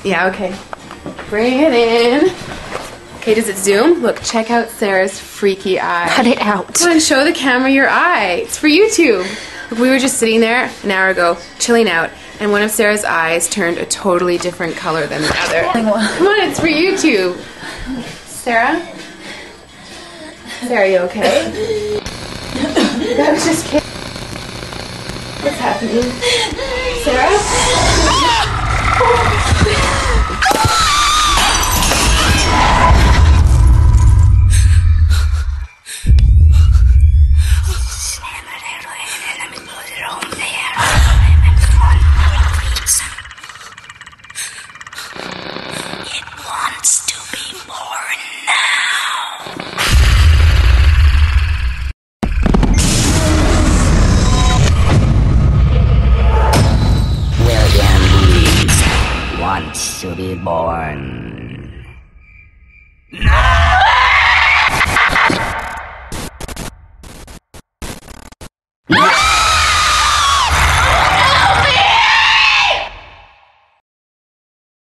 Yeah, okay. Bring it in. Okay, does it zoom? Look, check out Sarah's freaky eye. Cut it out. Come on, show the camera your eye. It's for YouTube. Look, we were just sitting there an hour ago, chilling out, and one of Sarah's eyes turned a totally different color than the other. Come on, it's for YouTube. Sarah? Sarah, are you okay? That was just kidding. What's happening? Sarah? Wants to be born. No!